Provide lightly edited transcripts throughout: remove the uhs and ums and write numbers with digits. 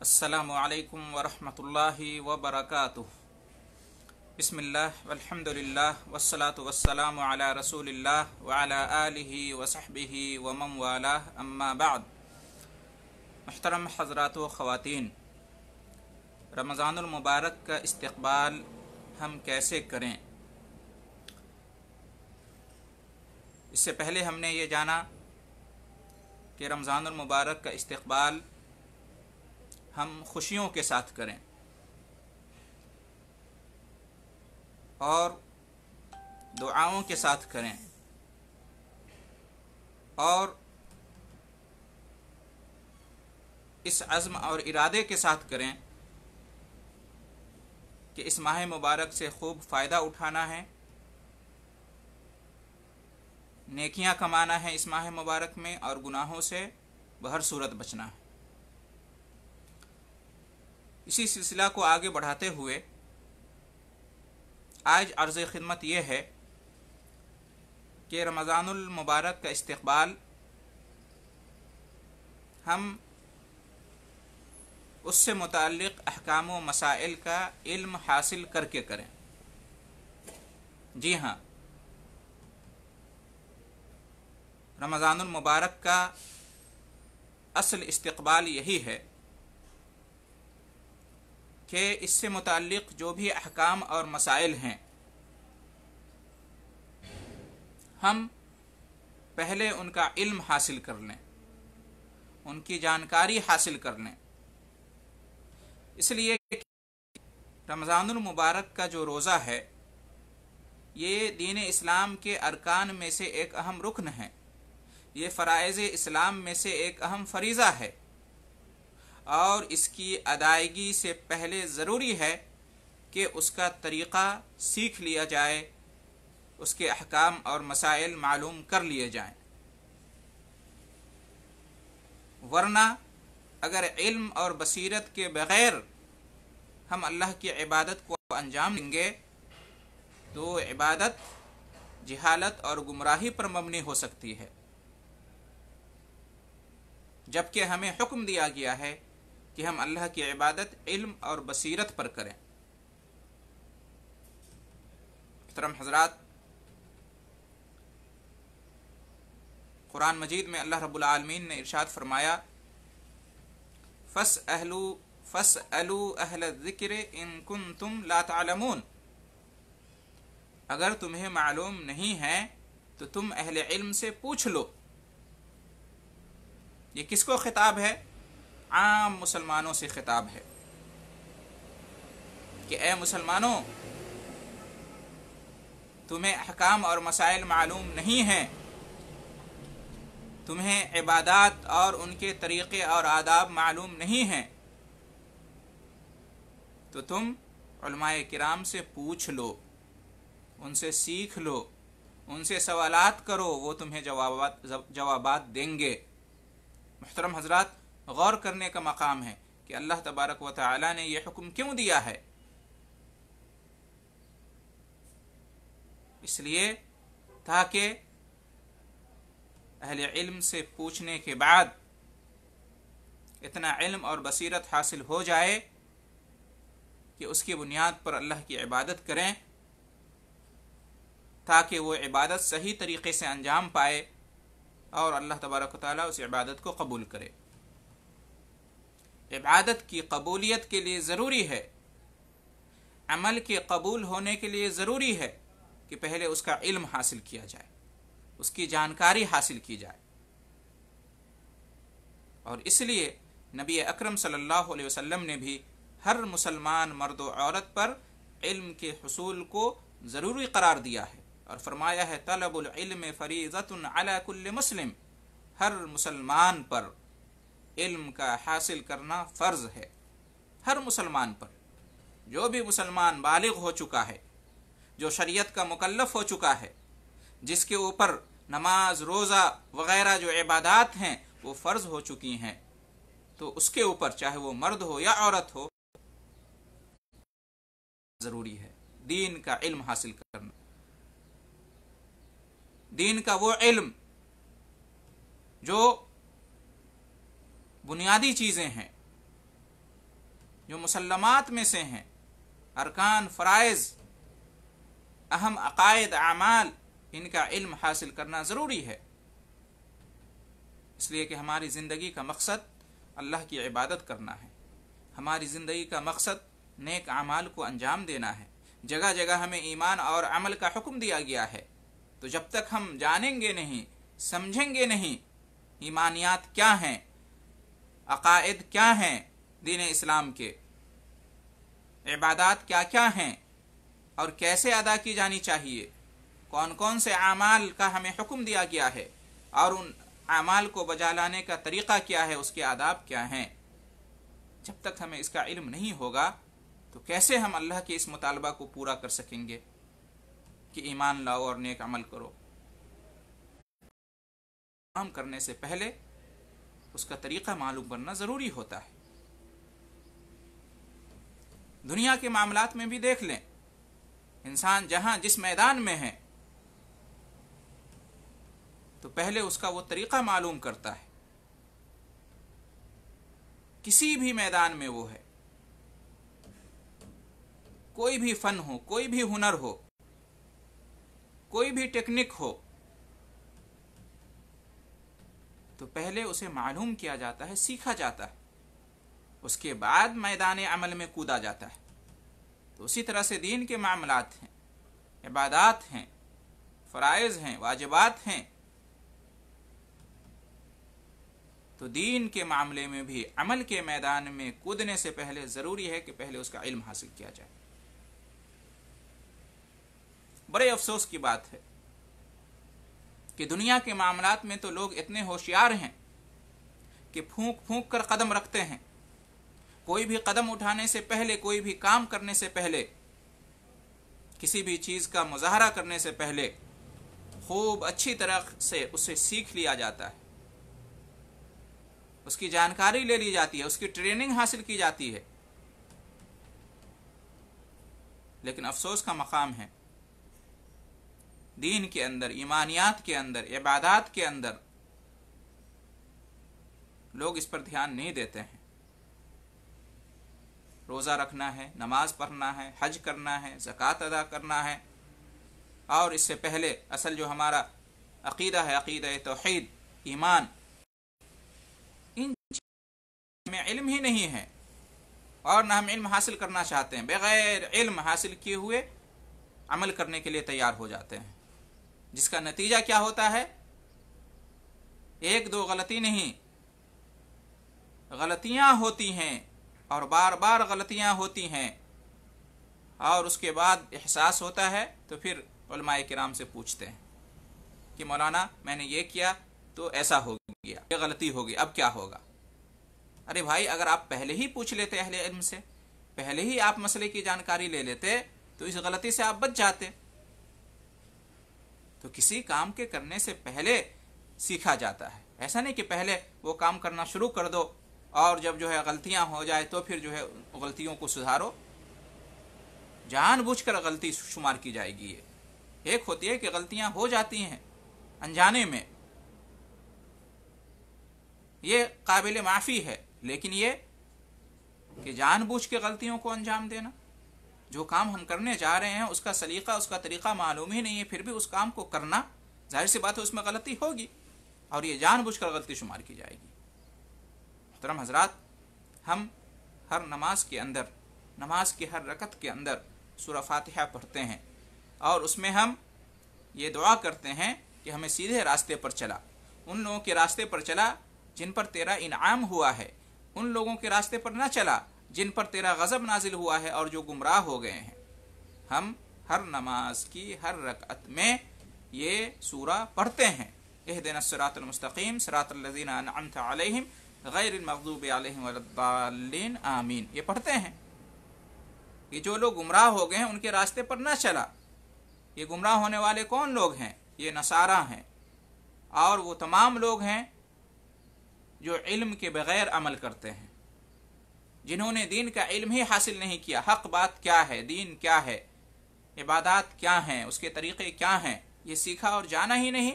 अस्सलामु अलैकुम वरहमतुल्लाहि वबरकातुह। बिस्मिल्लाह वल्हम्दुलिल्लाह वस्सलातु वस्सलामु अला रसूलिल्लाह व अला आलिहि व सहबिहि व मन वालाह, अम्मा बाद। मुहतरम हज़रात व ख़वातीन, रमज़ानुल मुबारक का इस्तक़बाल हम कैसे करें? इससे पहले हमने ये जाना कि रमज़ानुल मुबारक का इस्तक़बाल हम खुशियों के साथ करें और दुआओं के साथ करें और इस अज़्म और इरादे के साथ करें कि इस माह मुबारक से खूब फ़ायदा उठाना है, नेकियां कमाना है इस माह मुबारक में, और गुनाहों से बहर सूरत बचना है। इसी सिलसिला को आगे बढ़ाते हुए आज अर्ज़ खिदमत ये है कि रमज़ानुल मुबारक का इस्तक़बाल हम उससे मुताल्लिक़ अहकाम व मसाइल का इल्म हासिल करके करें। जी हाँ, रमज़ानुल मुबारक का असल इस्तक़बाल यही है कि इससे मुताल्लिक़ जो भी अहकाम और मसाइल हैं, हम पहले उनका इल्म हासिल कर लें, उनकी जानकारी हासिल कर लें। इसलिए रमज़ानुल मुबारक का जो रोज़ा है, ये दीन इस्लाम के अरकान में से एक अहम रुकन है, ये फ़राइज़ इस्लाम में से एक अहम फरीज़ा है, और इसकी अदायगी से पहले ज़रूरी है कि उसका तरीक़ा सीख लिया जाए, उसके अहकाम और मसाइल मालूम कर लिए जाएं। वरना अगर इल्म और बसीरत के बग़ैर हम अल्लाह की इबादत को अंजाम देंगे तो इबादत जहालत और गुमराही पर मबनी हो सकती है, जबकि हमें हुक्म दिया गया है कि हम अल्लाह की इबादत इल्म और बसीरत पर करें। मोहतरम हज़रात, कुरान मजीद में अल्लाह रब्बुल आलमीन ने इरशाद फरमाया, फस्अलू अहल ज़िक्र इन कुन्तुम ला तालमून। अगर तुम्हें मालूम नहीं है तो तुम अहले इल्म से पूछ लो। ये किसको खिताब है? आम मुसलमानों से खिताब है कि ए मुसलमानों, तुम्हें अहकाम और मसाइल मालूम नहीं हैं, तुम्हें इबादात और उनके तरीक़े और आदाब मालूम नहीं हैं, तो तुम उलमाए किराम से पूछ लो, उनसे सीख लो, उनसे सवालात करो, वो तुम्हें जवाबात देंगे। मुहतरम हज़रात, गौर करने का मकाम है कि अल्लाह तबारक व तआला ने यह हुक्म क्यों दिया है। इसलिए ताकि अहले इल्म से पूछने के बाद इतना इल्म और बसीरत हासिल हो जाए कि उसकी बुनियाद पर अल्लाह की इबादत करें, ताकि वो इबादत सही तरीक़े से अंजाम पाए और अल्लाह तबारक व तआला उस इबादत को कबूल करे। इबादत की कबूलियत के लिए ज़रूरी है, अमल के कबूल होने के लिए ज़रूरी है कि पहले उसका इल्म हासिल किया जाए, उसकी जानकारी हासिल की जाए। और इसलिए नबी अकरम सल्लल्लाहु अलैहि वसल्लम ने भी हर मुसलमान मर्द व औरत पर इल्म के हुसूल को ज़रूरी करार दिया है और फरमाया है, तलबुल इल्म फरीज़तुन अला कुल्लि मुस्लिम। हर मुसलमान पर इल्म का हासिल करना फ़र्ज़ है, हर मुसलमान पर। जो भी मुसलमान बालिग हो चुका है, जो शरीयत का मुकल्लफ हो चुका है, जिसके ऊपर नमाज रोज़ा वग़ैरह जो इबादात हैं वो फ़र्ज़ हो चुकी हैं, तो उसके ऊपर चाहे वो मर्द हो या औरत हो, ज़रूरी है दीन का इल्म हासिल करना। दीन का वो इल्म जो बुनियादी चीज़ें हैं, जो मुसल्लमात में से हैं, अरकान, फ़राइज़, अहम अक़ायद, आमाल, इनका इल्म हासिल करना ज़रूरी है। इसलिए कि हमारी ज़िंदगी का मकसद अल्लाह की इबादत करना है, हमारी ज़िंदगी का मकसद नेक आमाल को अंजाम देना है। जगह जगह हमें ईमान और अमल का हुक्म दिया गया है। तो जब तक हम जानेंगे नहीं, समझेंगे नहीं ईमानियात क्या हैं, अक़ायद क्या हैं दीन इस्लाम के, इबादात क्या क्या हैं और कैसे अदा की जानी चाहिए, कौन कौन से आमाल का हमें हुक्म दिया गया है और उन आमाल को बजा लाने का तरीक़ा क्या है, उसके आदाब क्या हैं, जब तक हमें इसका इल्म नहीं होगा तो कैसे हम अल्लाह के इस मुतालबा को पूरा कर सकेंगे कि ईमान लाओ और नेक अमल करो। काम करने से पहले उसका तरीक़ा मालूम करना ज़रूरी होता है। दुनिया के मामलात में भी देख लें, इंसान जहां जिस मैदान में है तो पहले उसका वो तरीक़ा मालूम करता है। किसी भी मैदान में वो है, कोई भी फन हो, कोई भी हुनर हो, कोई भी टेक्निक हो, तो पहले उसे मालूम किया जाता है, सीखा जाता है, उसके बाद मैदान अमल में कूदा जाता है। तो उसी तरह से दीन के मामलात हैं, इबादात हैं, फ़राइज़ हैं, वाजिबात हैं। तो दीन के मामले में भी अमल के मैदान में कूदने से पहले ज़रूरी है कि पहले उसका इल्म हासिल किया जाए। बड़े अफसोस की बात है कि दुनिया के मामलात में तो लोग इतने होशियार हैं कि फूंक फूंक कर कदम रखते हैं। कोई भी कदम उठाने से पहले, कोई भी काम करने से पहले, किसी भी चीज़ का मुज़ाहरा करने से पहले खूब अच्छी तरह से उसे सीख लिया जाता है, उसकी जानकारी ले ली जाती है, उसकी ट्रेनिंग हासिल की जाती है। लेकिन अफसोस का मकाम है, दीन के अंदर, ईमानियात के अंदर, इबादात के अंदर लोग इस पर ध्यान नहीं देते हैं। रोज़ा रखना है, नमाज पढ़ना है, हज करना है, ज़कात अदा करना है, और इससे पहले असल जो हमारा अक़ीदा है, अक़ीदा तौहीद, ईमान, इन में इल्म ही नहीं है और न हम इल्म हासिल करना चाहते हैं। बग़ैर इल्म हासिल किए हुए अमल करने के लिए तैयार हो जाते हैं, जिसका नतीजा क्या होता है? एक दो गलती नहीं, गलतियां होती हैं और बार बार गलतियां होती हैं, और उसके बाद एहसास होता है तो फिर उलमाए किराम से पूछते हैं कि मौलाना मैंने ये किया तो ऐसा हो गया, ये गलती हो गई, अब क्या होगा? अरे भाई, अगर आप पहले ही पूछ लेते अहले इल्म से, पहले ही आप मसले की जानकारी ले लेते तो इस गलती से आप बच जाते। तो किसी काम के करने से पहले सीखा जाता है, ऐसा नहीं कि पहले वो काम करना शुरू कर दो और जब जो है गलतियां हो जाए तो फिर जो है गलतियों को सुधारो। जानबूझकर गलती शुमार की जाएगी। ये एक होती है कि गलतियां हो जाती हैं अनजाने में, ये काबिल माफ़ी है, लेकिन ये कि जानबूझ के गलतियों को अंजाम देना, जो काम हम करने जा रहे हैं उसका सलीका, उसका तरीका मालूम ही नहीं है, फिर भी उस काम को करना, जाहिर सी बात है उसमें गलती होगी और ये जानबूझकर गलती शुमार की जाएगी। मोहतरम हजरात, हम हर नमाज के अंदर, नमाज की हर रकत के अंदर सूरह फातिहा पढ़ते हैं और उसमें हम ये दुआ करते हैं कि हमें सीधे रास्ते पर चला, उन लोगों के रास्ते पर चला जिन पर तेरा इनाम हुआ है, उन लोगों के रास्ते पर न चला जिन पर तेरा गज़ब नाजिल हुआ है और जो गुमराह हो गए हैं। हम हर नमाज की हर रकअत में ये सूरा पढ़ते हैं, इहदिनस सिरातल मुस्तकीम सिरातल लज़ीना अनअमत अलैहिम गैरिल मग़दूबि अलैहिम वलद्दाल्लीन आमीन, ये पढ़ते हैं कि जो लोग गुमराह हो गए हैं उनके रास्ते पर न चला। ये गुमराह होने वाले कौन लोग हैं? ये नसारा हैं और वो तमाम लोग हैं जो इल्म के बगैर अमल करते हैं, जिन्होंने दीन का इल्म ही हासिल नहीं किया। हक बात क्या है, दीन क्या है, इबादात क्या हैं, उसके तरीक़े क्या हैं, ये सीखा और जाना ही नहीं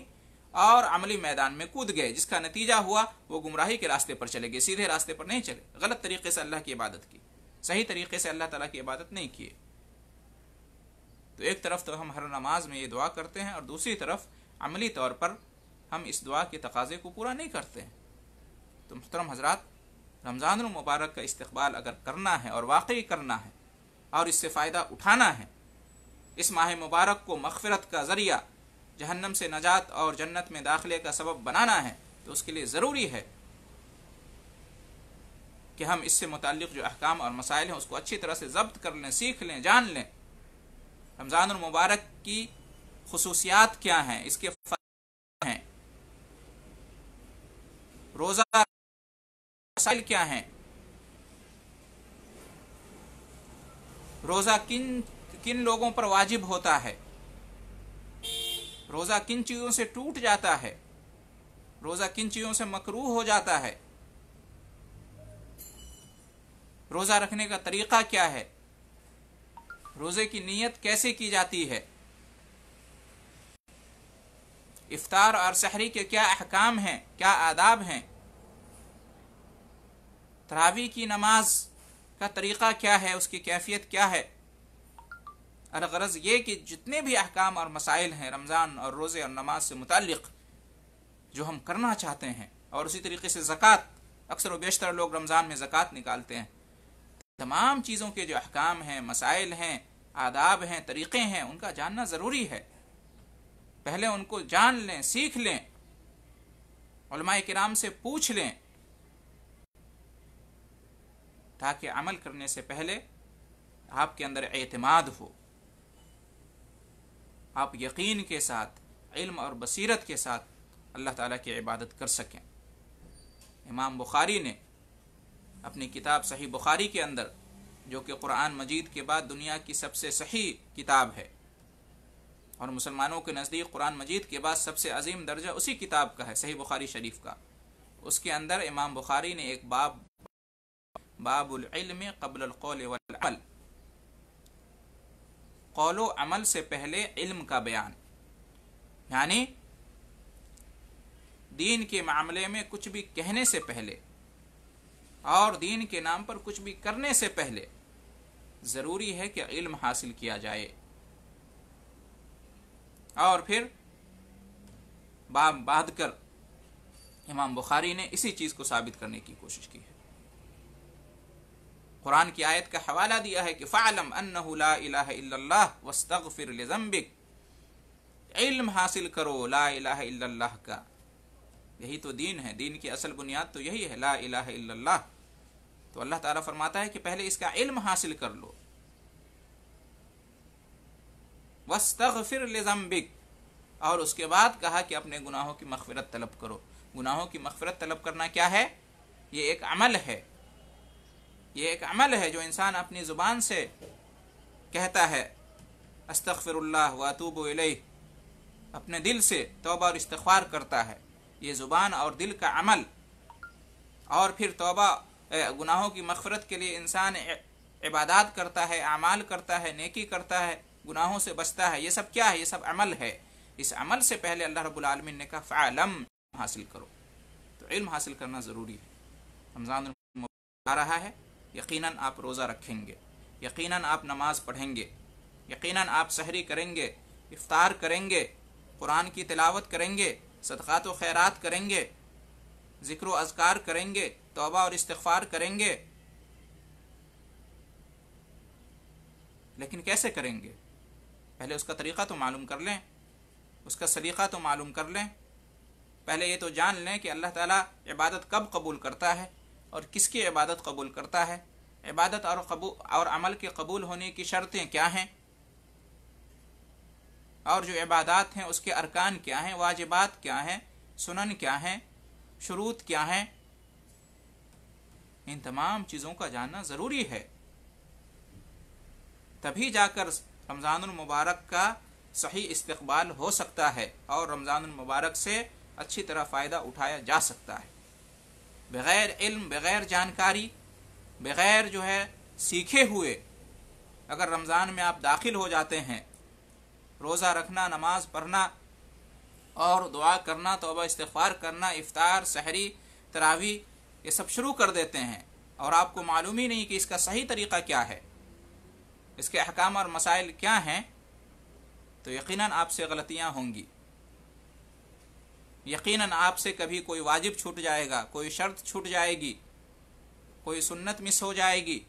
और अमली मैदान में कूद गए, जिसका नतीजा हुआ वो गुमराही के रास्ते पर चले गए, सीधे रास्ते पर नहीं चले, गलत तरीके से अल्लाह की इबादत की। صحیح طریقے سے اللہ تعالیٰ کی عبادت نہیں کیے. تو ایک طرف تو ہم ہر نماز میں یہ دعا کرتے ہیں اور دوسری طرف عملی طور پر ہم اس دعا کے تقاضے کو پورا نہیں کرتے ہیں. تو محترم حضرات، رمضان المبارک کا استقبال اگر کرنا ہے اور واقعی کرنا ہے اور اس سے فائدہ اٹھانا ہے، اس ماہ مبارک کو مغفرت کا ذریعہ، جہنم سے نجات اور جنت میں داخلے کا سبب بنانا ہے، تو اس کے لیے ضروری ہے کہ ہم اس سے متعلق جو احکام اور مسائل ہیں اس کو اچھی طرح سے ضبط کر لیں، سیکھ لیں، جان لیں. رمضان المبارک کی خصوصیات کیا ہیں، اس کے فضائل ہیں، روزہ مسائل کیا ہیں، روزہ کن لوگوں پر واجب ہوتا ہے، روزہ کن چیزوں سے ٹوٹ جاتا ہے، روزہ کن چیزوں سے مکروہ ہو جاتا ہے، روزہ رکھنے کا طریقہ کیا ہے، روزے کی نیت کیسے کی جاتی ہے، افطار اور سحری کے کیا احکام ہیں، کیا آداب ہیں، تراویح کی نماز کا طریقہ کیا ہے، اس کی کیفیت کیا ہے. الغرض یہ کہ جتنے بھی احکام اور مسائل ہیں رمضان اور روزے اور نماز سے متعلق جو ہم کرنا چاہتے ہیں، اور اسی طریقے سے زکوٰۃ، اکثر و بیشتر لوگ رمضان میں زکوٰۃ نکالتے ہیں، تمام چیزوں کے جو احکام ہیں، مسائل ہیں، آداب ہیں، طریقے ہیں، ان کا جاننا ضروری ہے. پہلے ان کو جان لیں، سیکھ لیں، علماء کرام سے پوچھ لیں، تاکہ عمل کرنے سے پہلے آپ کے اندر اعتماد ہو، آپ یقین کے ساتھ، علم اور بصیرت کے ساتھ اللہ تعالیٰ کی عبادت کر سکیں. امام بخاری نے اپنی کتاب صحیح بخاری کے اندر، جو کہ قرآن مجید کے بعد دنیا کی سب سے صحیح کتاب ہے اور مسلمانوں کے نزدیک قرآن مجید کے بعد سب سے عظیم درجہ اسی کتاب کا ہے، صحیح بخاری شریف کا، اس کے اندر امام بخاری نے ایک باب العلم قبل القول والعمل، قول و عمل سے پہلے علم کا بیان، یعنی دین کے معاملے میں کچھ بھی کہنے سے پہلے اور دین کے نام پر کچھ بھی کرنے سے پہلے ضروری ہے کہ علم حاصل کیا جائے. اور پھر باب باندھ کر امام بخاری نے اسی چیز کو ثابت کرنے کی کوشش کی ہے. قرآن کی آیت کا حوالہ دیا ہے کہ فَعْلَمْ أَنَّهُ لَا إِلَهَ إِلَّا اللَّهُ وَاسْتَغْفِرْ لِذَنبِكَ، علم حاصل کرو لا الہ الا اللہ کا. یہی تو دین ہے، دین کی اصل بنیاد تو یہی ہے، لا الہ الا اللہ. تو اللہ تعالیٰ فرماتا ہے کہ پہلے اس کا علم حاصل کر لو. وَاسْتَغْفِرْ لِذَنبِكَ، اور اس کے بعد کہا کہ اپنے گناہوں کی مغفرت طلب کرو. گناہوں کی مغفرت طلب کرنا کیا ہے؟ یہ ایک عمل ہے، یہ ایک عمل ہے جو انسان اپنی زبان سے کہتا ہے استغفر اللہ واتوب الیہ، اپنے دل سے توبہ اور استغفار کرتا ہے. یہ زبان اور دل کا عمل. اور پھر توبہ، گناہوں کی مغفرت کے لیے انسان عبادات کرتا ہے، اعمال کرتا ہے، نیکی کرتا ہے، گناہوں سے بچتا ہے. یہ سب کیا ہے؟ یہ سب عمل ہے. اس عمل سے پہلے اللہ رب العالمین نے کہا فعلم، حاصل کرو. تو علم حاصل کرنا ضروری ہے. رمضان آ رہا ہے، یقیناً آپ روزہ رکھیں گے، یقیناً آپ نماز پڑھیں گے، یقیناً آپ سحری کریں گے، افطار کریں گے، قرآن کی تلاوت کریں گے، صدقات و خیرات کریں گے، ذکر و اذکار کریں گے، توبہ اور استغفار کریں گے. لیکن کیسے کریں گے؟ پہلے اس کا طریقہ تو معلوم کر لیں، اس کا سلیقہ تو معلوم کر لیں. پہلے یہ تو جان لیں کہ اللہ تعالیٰ عبادت کب قبول کرتا ہے اور کس کی عبادت قبول کرتا ہے. عبادت اور عمل کے قبول ہونے کی شرطیں کیا ہیں، اور جو عبادات ہیں اس کے ارکان کیا ہیں، واجبات کیا ہیں، سنن کیا ہیں، شروط کیا ہیں. ان تمام چیزوں کا جاننا ضروری ہے. تبھی جا کر رمضان المبارک کا صحیح استقبال ہو سکتا ہے اور رمضان المبارک سے اچھی طرح فائدہ اٹھایا جا سکتا ہے. بغیر علم، بغیر جانکاری، بغیر جو ہے سیکھے ہوئے اگر رمضان میں آپ داخل ہو جاتے ہیں، روزہ رکھنا، نماز پڑھنا اور دعا کرنا، توبہ استغفار کرنا، افطار، سحری، تراویح، یہ سب شروع کر دیتے ہیں، और आपको मालूम ही नहीं कि इसका सही तरीक़ा क्या है, इसके अहकाम और मसाइल क्या हैं, तो यकीनन आपसे गलतियां होंगी। यकीनन आपसे कभी कोई वाजिब छूट जाएगा, कोई शर्त छूट जाएगी, कोई सुन्नत मिस हो जाएगी।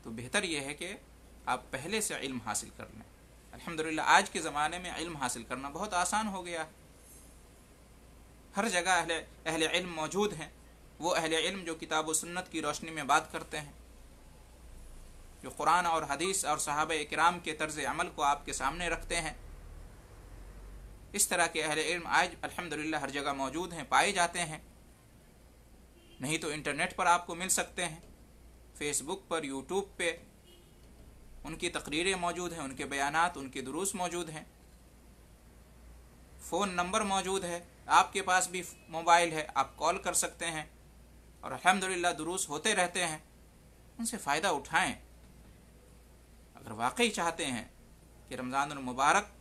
तो बेहतर यह है कि आप पहले से इल्म हासिल कर लें। अल्हम्दुलिल्लाह आज के ज़माने में इल्म हासिल करना बहुत आसान हो गया है। हर जगह अहले इल्म मौजूद हैं, वो अहले इल्म जो किताब व सुन्नत की रोशनी में बात करते हैं, जो कुरान और हदीस और सहाबा किराम के तर्ज अमल को आपके सामने रखते हैं। इस तरह के अहले इल्म आज अल्हम्दुलिल्लाह हर जगह मौजूद हैं, पाए जाते हैं। नहीं तो इंटरनेट पर आपको मिल सकते हैं, फेसबुक पर, यूट्यूब पे उनकी तकरीरें मौजूद हैं, उनके बयानात, उनके दुरूस मौजूद हैं, फ़ोन नंबर मौजूद है, आपके पास भी मोबाइल है, आप कॉल कर सकते हैं और अल्हम्दुलिल्लाह दुरूस होते रहते हैं। उनसे फ़ायदा उठाएं। अगर वाकई चाहते हैं कि रमज़ानुल मुबारक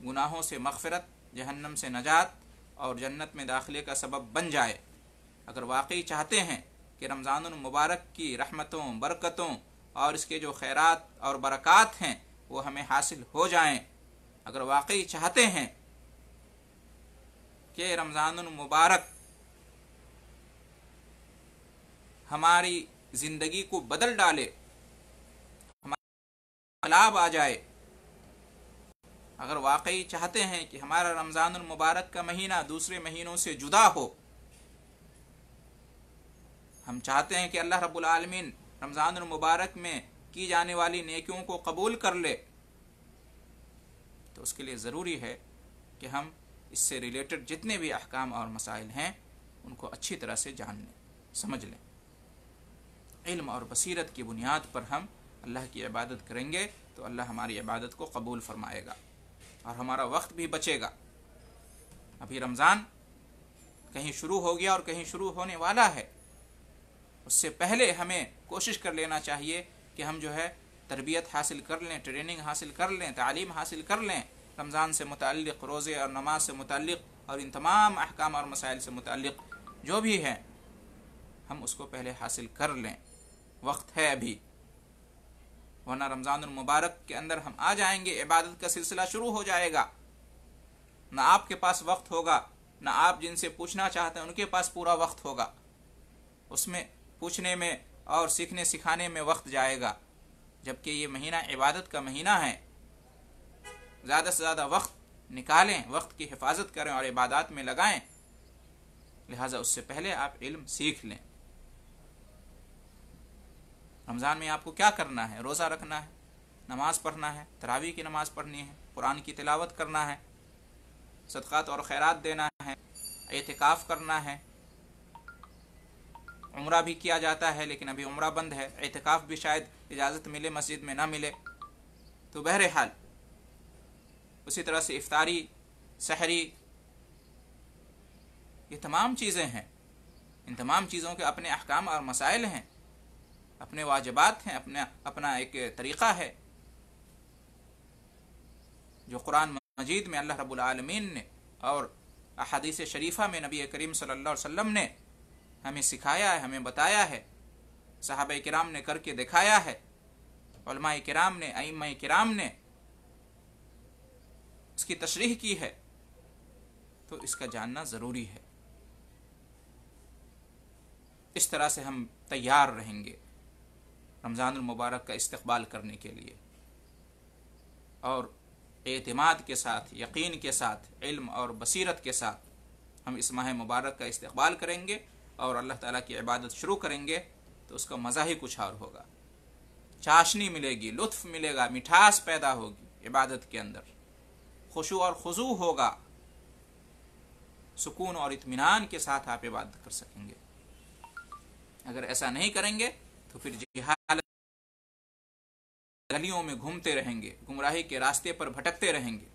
गुनाहों से मग़फ़िरत, जहन्नम से नजात और जन्नत में दाखिले का सबब बन जाए, अगर वाकई चाहते हैं कि रमज़ानुल मुबारक की रहमतों, बरकतों और इसके जो खैरात और बरक़ात हैं वो हमें हासिल हो जाएं, अगर वाकई चाहते हैं कि रमज़ानुल मुबारक हमारी ज़िंदगी को बदल डाले, हमारा लाभ आ जाए, अगर वाकई चाहते हैं कि हमारा रमज़ानुल मुबारक का महीना दूसरे महीनों से जुदा हो, हम चाहते हैं कि अल्लाह रब्बुल आलमीन रमज़ानुल मुबारक में की जाने वाली नेकियों को कबूल कर ले, तो उसके लिए ज़रूरी है कि हम इससे रिलेटेड जितने भी अहकाम और मसाइल हैं उनको अच्छी तरह से जान लें, समझ लें। इल्म और बसीरत की बुनियाद पर हम अल्लाह की इबादत करेंगे तो अल्लाह हमारी इबादत को कबूल फरमाएगा और हमारा वक्त भी बचेगा। अभी रमज़ान कहीं शुरू हो गया और कहीं शुरू होने वाला है, उससे पहले हमें कोशिश कर लेना चाहिए कि हम जो है तरबियत हासिल कर लें, ट्रेनिंग हासिल कर लें, तालीम हासिल कर लें, रमज़ान से मुताल्लिक़, रोज़े और नमाज से मुताल्लिक़ और इन तमाम अहकाम और मसाइल से मुताल्लिक़ जो भी हैं हम उसको पहले हासिल कर लें। वक्त है अभी, वरना रमज़ानुल मुबारक के अंदर हम आ जाएंगे, इबादत का सिलसिला शुरू हो जाएगा, ना आपके पास वक्त होगा, ना आप जिनसे पूछना चाहते हैं उनके पास पूरा वक्त होगा। उसमें पूछने में और सीखने सिखाने में वक्त जाएगा, जबकि ये महीना इबादत का महीना है। ज़्यादा से ज़्यादा वक्त निकालें, वक्त की हिफाजत करें और इबादत में लगाएं। लिहाजा उससे पहले आप इल्म सीख लें। रमज़ान में आपको क्या करना है? रोज़ा रखना है, नमाज़ पढ़ना है, तरावी की नमाज़ पढ़नी है, कुरान की तिलावत करना है, सदक़ात और खैरात देना है, एतिकाफ़ करना है। उम्रा भी किया जाता है लेकिन अभी उम्रा बंद है, एतिकाफ़ भी शायद इजाज़त मिले, मस्जिद में ना मिले। तो बहरहाल उसी तरह से इफ्तारी, सहरी, ये तमाम चीज़ें हैं। इन तमाम चीज़ों के अपने अहकाम और मसाइल हैं, अपने वाजिबात हैं, अपना एक तरीक़ा है जो कुरान मजीद में अल्लाह रब्बुल आलमीन ने और अहादीस शरीफा में नबी करीम सल्लल्लाहु अलैहि वसल्लम ने हमें सिखाया है, हमें बताया है, सहाबा किराम ने करके दिखाया है, उलमाए किराम ने, अइम्मा किराम ने इसकी तशरीह की है। तो इसका जानना ज़रूरी है। इस तरह से हम तैयार रहेंगे रमज़ानुल मुबारक का इस्तक़बाल करने के लिए और एतिमाद के साथ, यकीन के साथ, इल्म और बसीरत के साथ हम इस माह मुबारक का इस्तक़बाल करेंगे और अल्लाह ताला की इबादत शुरू करेंगे तो उसका मज़ा ही कुछ और होगा। चाशनी मिलेगी, लुत्फ़ मिलेगा, मिठास पैदा होगी इबादत के अंदर, खुशू और खुजू होगा, सुकून और इत्मीनान के साथ आप इबादत कर सकेंगे। अगर ऐसा नहीं करेंगे तो फिर जिहालत गलियों में घूमते रहेंगे, गुमराही के रास्ते पर भटकते रहेंगे,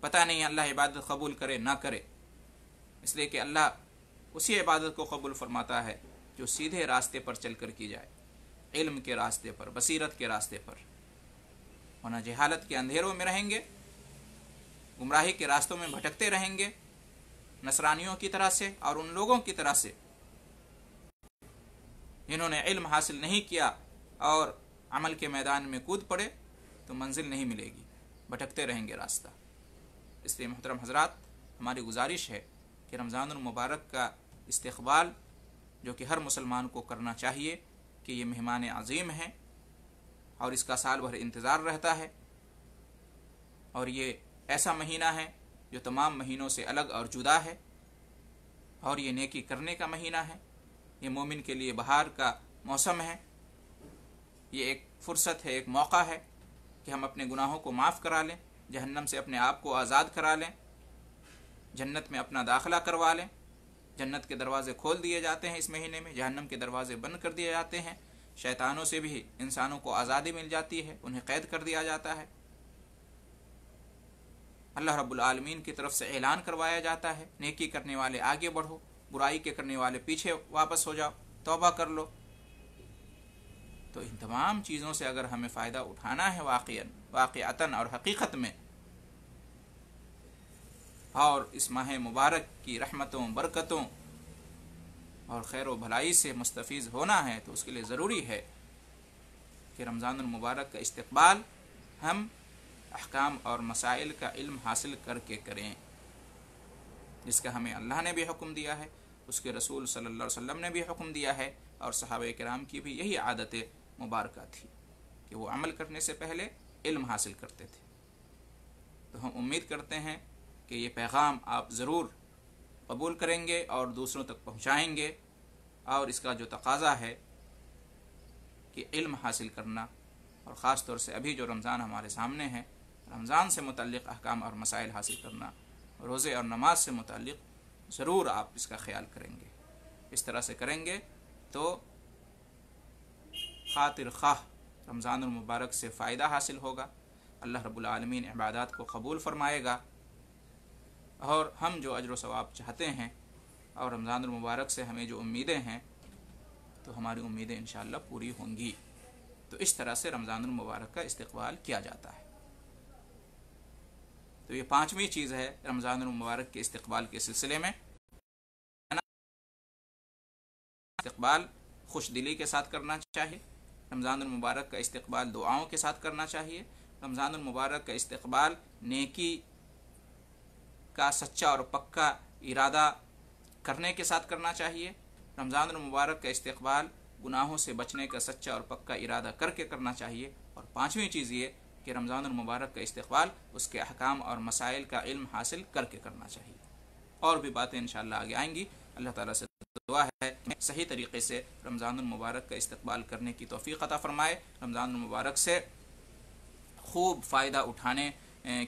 पता नहीं अल्लाह इबादत कबूल करे ना करे। इसलिए कि अल्लाह उसी इबादत को कबूल फरमाता है जो सीधे रास्ते पर चलकर की जाए, इल्म के रास्ते पर, बसीरत के रास्ते पर। वरना जहालत के अंधेरों में रहेंगे, गुमराही के रास्तों में भटकते रहेंगे नसरानियों की तरह से और उन लोगों की तरह से जिन्होंने इल्म हासिल नहीं किया और अमल के मैदान में कूद पड़े तो मंजिल नहीं मिलेगी, भटकते रहेंगे रास्ता। इसलिए मोहतरम हजरात, हमारी गुजारिश है कि रमज़ानुल मुबारक का इस्तक़बाल जो कि हर मुसलमान को करना चाहिए कि ये मेहमान अज़ीम हैं और इसका साल भर इंतज़ार रहता है, और ये ऐसा महीना है जो तमाम महीनों से अलग और जुदा है, और ये नेकी करने का महीना है। ये मोमिन के लिए बहार का मौसम है, ये एक फ़ुर्सत है, एक मौका है कि हम अपने गुनाहों को माफ़ करा लें, जहन्नम से अपने आप को आज़ाद करा लें, जन्नत में अपना दाखिला करवा लें। जन्नत के दरवाज़े खोल दिए जाते हैं इस महीने में, जहन्नम के दरवाज़े बंद कर दिए जाते हैं, शैतानों से भी इंसानों को आज़ादी मिल जाती है, उन्हें कैद कर दिया जाता है। अल्लाह रब्बुल आलमीन की तरफ से ऐलान करवाया जाता है, नेकी करने वाले आगे बढ़ो, बुराई के करने वाले पीछे वापस हो जाओ, तौबा कर लो। तो इन तमाम चीज़ों से अगर हमें फ़ायदा उठाना है वाक़अतन और हकीकत में, और इस माह मुबारक की रहमतों, बरकतों और खैर व भलाई से मुस्तफ़ीज़ होना है, तो उसके लिए ज़रूरी है कि रमज़ानुल मुबारक का इस्तक़बाल हम अहकाम और मसाइल का इल्म हासिल करके करें, जिसका हमें अल्लाह ने भी हुक्म दिया है, उसके रसूल सल्लल्लाहु अलैहि वसल्लम ने भी हुक्म दिया है, और सहाबा किराम की भी यही आदत मुबारक थी कि वो अमल करने से पहले इल्म हासिल करते थे। तो हम उम्मीद करते हैं कि ये पैगाम आप ज़रूर कबूल करेंगे और दूसरों तक पहुँचाएँगे, और इसका जो तकाज़ा है कि इल्म हासिल करना, और ख़ास तौर से अभी जो रमज़ान हमारे सामने है, रमज़ान से मुतल्लिक़ अहकाम और मसाइल हासिल करना, रोज़े और नमाज से मुतल्लिक़ ज़रूर आप इसका ख्याल करेंगे। इस तरह से करेंगे तो खातिर ख़ाह रमज़ानुल मुबारक से फ़ायदा हासिल होगा, अल्लाह रब्बुल आलमीन इबादत को कबूल फ़रमाएगा, और हम जो अजर व सवाब चाहते हैं और रमज़ानुल मुबारक से हमें जो उम्मीदें हैं, तो हमारी उम्मीदें इंशाअल्लाह पूरी होंगी। तो इस तरह से रमज़ानुल मुबारक का इस्तक़बाल किया जाता है। तो ये पांचवी चीज़ है रमज़ानुल मुबारक के इस्तक़बाल के सिलसिले में। इस्तक़बाल खुश दिली के साथ करना चाहिए, रमज़ानुल मुबारक का इस्तक़बाल दुआओं के साथ करना चाहिए, रमज़ानुल मुबारक का इस्तक़बाल नेकी का सच्चा और पक्का इरादा करने के साथ करना चाहिए, रमज़ानुल मुबारक का इस्तक़बाल गुनाहों से बचने का सच्चा और पक्का इरादा करके करना चाहिए, और पांचवी चीज़ ये कि रमज़ानुल मुबारक का इस्तक़बाल उसके अहकाम और मसाइल का इल्म हासिल करके करना चाहिए। और भी बातें इंशाअल्लाह आगे आएंगी। अल्लाह ताला से दुआ है कि सही तरीक़े से रमज़ानुल मुबारक का इस्तक़बाल करने की तौफ़ीक़ अता फ़रमाए, रमज़ानुल मुबारक से खूब फ़ायदा उठाने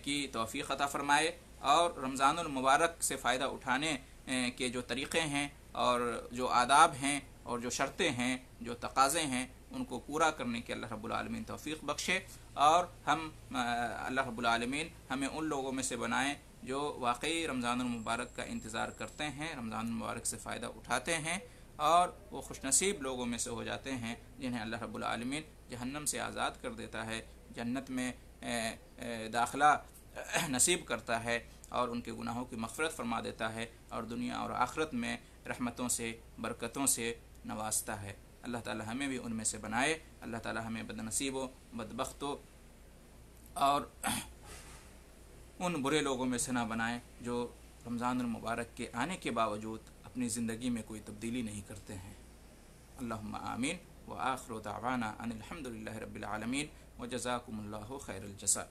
की तौफ़ीक़ अता फ़रमाए, और रमज़ानुल मुबारक से फ़ायदा उठाने के जो तरीक़े हैं और जो आदाब हैं और जो शर्तें हैं, जो तकाज़े हैं, उनको पूरा करने की अल्लाह रब्बुल आलमीन तौफ़ीक़ बख्शे, और हम अल्लाह रब्बुल आलमीन हमें उन लोगों में से बनाएं जो वाकई रमज़ानुल मुबारक का इंतज़ार करते हैं, रमज़ानुल मुबारक से फ़ायदा उठाते हैं, और वो खुशनसीब लोगों में से हो जाते हैं जिन्हें अल्लाह रब्बुल आलमीन जहन्नम से आज़ाद कर देता है, जन्नत में दाखिला नसीब करता है, और उनके गुनाहों की मग़फ़िरत फरमा देता है, और दुनिया और आखिरत में रहमतों से, बरकतों से नवाजता है। अल्लाह ताला हमें भी उनमें से बनाए। अल्लाह ताला हमें बदनसीबों, बदबख्तों और उन बुरे लोगों में से ना बनाए जो रमज़ानुल मुबारक के आने के बावजूद अपनी ज़िंदगी में कोई तब्दीली नहीं करते हैं। अल्लाहुम्मा आमीन व आखिरु दावाना अनिल हम्दुलिल्लाहि रब्बिल आलमीन व जज़ाकुमुल्लाहु खैरल जज़ा।